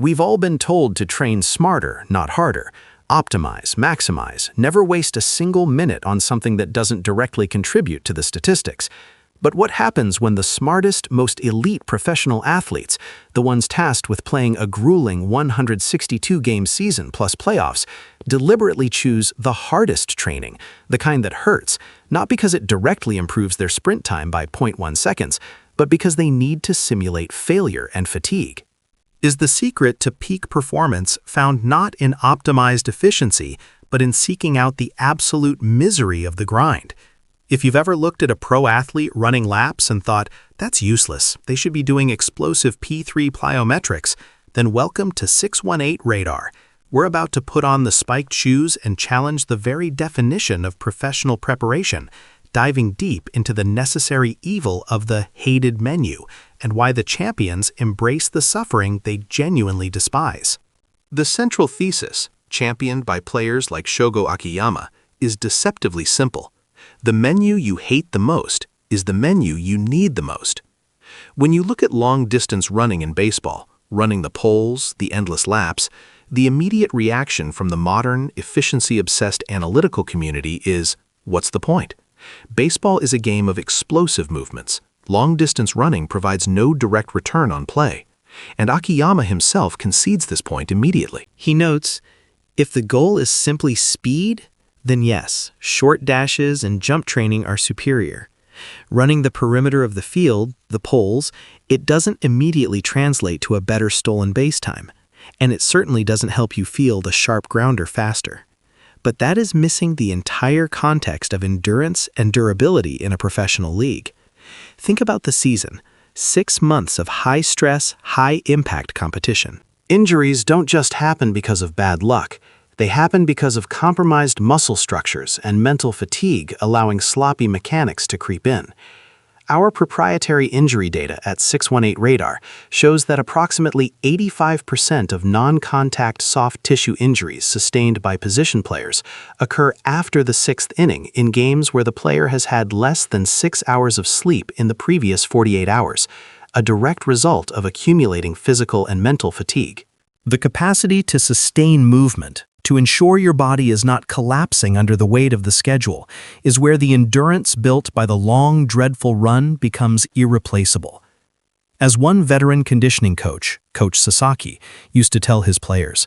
We've all been told to train smarter, not harder. Optimize, maximize, never waste a single minute on something that doesn't directly contribute to the statistics. But what happens when the smartest, most elite professional athletes, the ones tasked with playing a grueling 162-game season plus playoffs, deliberately choose the hardest training, the kind that hurts, not because it directly improves their sprint time by 0.1 seconds, but because they need to simulate failure and fatigue? Is the secret to peak performance found not in optimized efficiency, but in seeking out the absolute misery of the grind? If you've ever looked at a pro athlete running laps and thought, that's useless, they should be doing explosive P3 plyometrics, then welcome to 618 Radar. We're about to put on the spiked shoes and challenge the very definition of professional preparation, diving deep into the necessary evil of the hated menu and why the champions embrace the suffering they genuinely despise. The central thesis, championed by players like Shogo Akiyama, is deceptively simple. The menu you hate the most is the menu you need the most. When you look at long-distance running in baseball, running the poles, the endless laps, the immediate reaction from the modern, efficiency-obsessed analytical community is, what's the point? Baseball is a game of explosive movements. Long-distance running provides no direct return on play. And Akiyama himself concedes this point immediately. He notes, if the goal is simply speed, then yes, short dashes and jump training are superior. Running the perimeter of the field, the poles, it doesn't immediately translate to a better stolen base time, and it certainly doesn't help you feel the sharp grounder faster. But that is missing the entire context of endurance and durability in a professional league. Think about the season, 6 months of high-stress, high-impact competition. Injuries don't just happen because of bad luck. They happen because of compromised muscle structures and mental fatigue allowing sloppy mechanics to creep in. Our proprietary injury data at 618 Radar shows that approximately 85% of non-contact soft tissue injuries sustained by position players occur after the 6th inning in games where the player has had less than 6 hours of sleep in the previous 48 hours, a direct result of accumulating physical and mental fatigue. The capacity to sustain movement, to ensure your body is not collapsing under the weight of the schedule, is where the endurance built by the long, dreadful run becomes irreplaceable. As one veteran conditioning coach, Coach Sasaki, used to tell his players,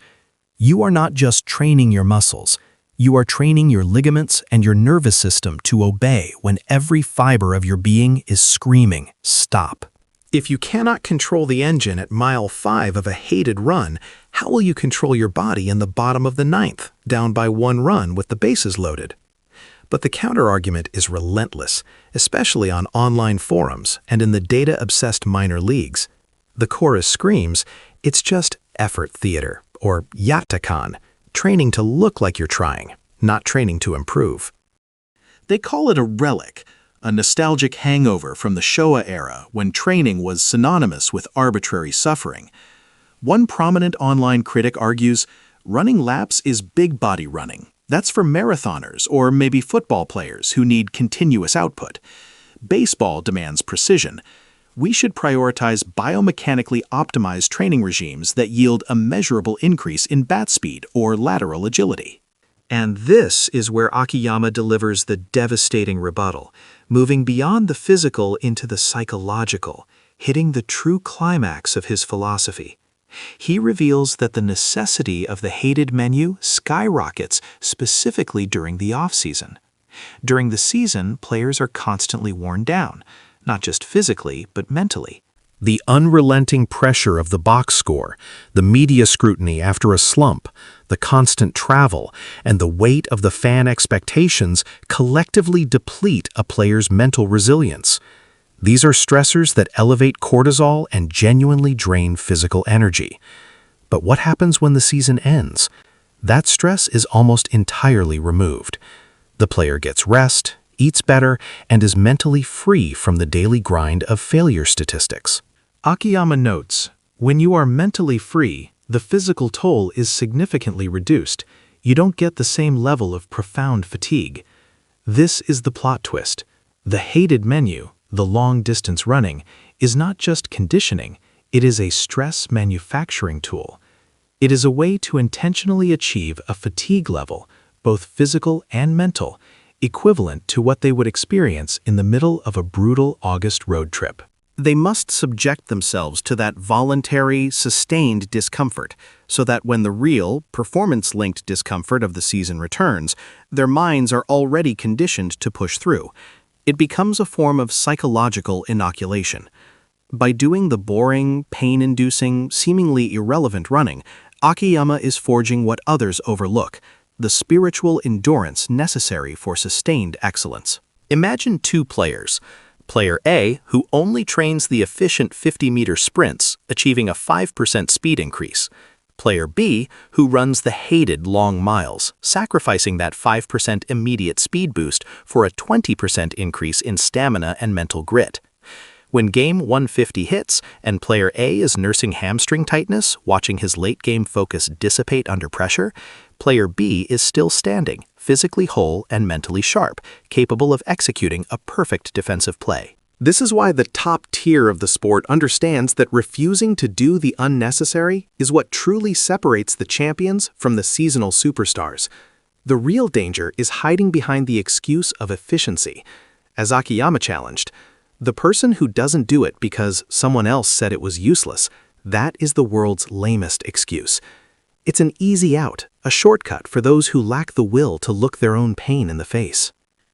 "You are not just training your muscles, you are training your ligaments and your nervous system to obey when every fiber of your being is screaming, 'Stop.'" If you cannot control the engine at mile 5 of a hated run, how will you control your body in the bottom of the 9th, down by 1 run with the bases loaded? But the counterargument is relentless, especially on online forums and in the data-obsessed minor leagues. The chorus screams, it's just effort theater, or yattakan, training to look like you're trying, not training to improve. They call it a relic, a nostalgic hangover from the Showa era when training was synonymous with arbitrary suffering. One prominent online critic argues, running laps is big body running. That's for marathoners or maybe football players who need continuous output. Baseball demands precision. We should prioritize biomechanically optimized training regimes that yield a measurable increase in bat speed or lateral agility. And this is where Akiyama delivers the devastating rebuttal, moving beyond the physical into the psychological, hitting the true climax of his philosophy. He reveals that the necessity of the hated menu skyrockets specifically during the off-season. During the season, players are constantly worn down, not just physically, but mentally. The unrelenting pressure of the box score, the media scrutiny after a slump, the constant travel, and the weight of the fan expectations collectively deplete a player's mental resilience. These are stressors that elevate cortisol and genuinely drain physical energy. But what happens when the season ends? That stress is almost entirely removed. The player gets rest, eats better, and is mentally free from the daily grind of failure statistics. Akiyama notes, when you are mentally free, the physical toll is significantly reduced. You don't get the same level of profound fatigue. This is the plot twist. The hated menu, the long-distance running, is not just conditioning, it is a stress manufacturing tool. It is a way to intentionally achieve a fatigue level, both physical and mental, equivalent to what they would experience in the middle of a brutal August road trip. They must subject themselves to that voluntary, sustained discomfort, so that when the real, performance-linked discomfort of the season returns, their minds are already conditioned to push through. It becomes a form of psychological inoculation. By doing the boring, pain-inducing, seemingly irrelevant running, Akiyama is forging what others overlook, the spiritual endurance necessary for sustained excellence. Imagine two players. Player A, who only trains the efficient 50-meter sprints, achieving a 5% speed increase. Player B, who runs the hated long miles, sacrificing that 5% immediate speed boost for a 20% increase in stamina and mental grit. When game 150 hits and player A is nursing hamstring tightness, watching his late-game focus dissipate under pressure, player B is still standing, physically whole and mentally sharp, capable of executing a perfect defensive play. This is why the top tier of the sport understands that refusing to do the unnecessary is what truly separates the champions from the seasonal superstars. The real danger is hiding behind the excuse of efficiency. As Akiyama challenged, the person who doesn't do it because someone else said it was useless, that is the world's lamest excuse. It's an easy out, a shortcut for those who lack the will to look their own pain in the face.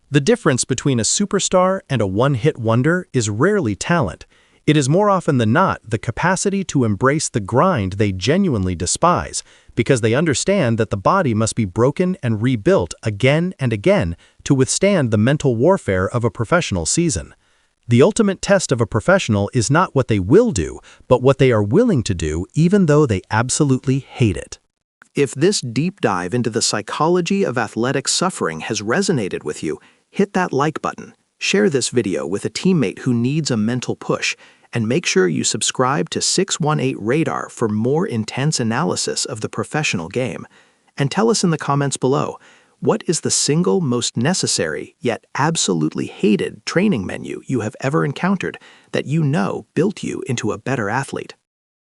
The difference between a superstar and a one-hit wonder is rarely talent. It is more often than not the capacity to embrace the grind they genuinely despise, because they understand that the body must be broken and rebuilt again and again to withstand the mental warfare of a professional season. The ultimate test of a professional is not what they will do, but what they are willing to do even though they absolutely hate it. If this deep dive into the psychology of athletic suffering has resonated with you, hit that like button, share this video with a teammate who needs a mental push, and make sure you subscribe to 618 Radar for more intense analysis of the professional game. And tell us in the comments below, what is the single most necessary yet absolutely hated training menu you have ever encountered that you know built you into a better athlete?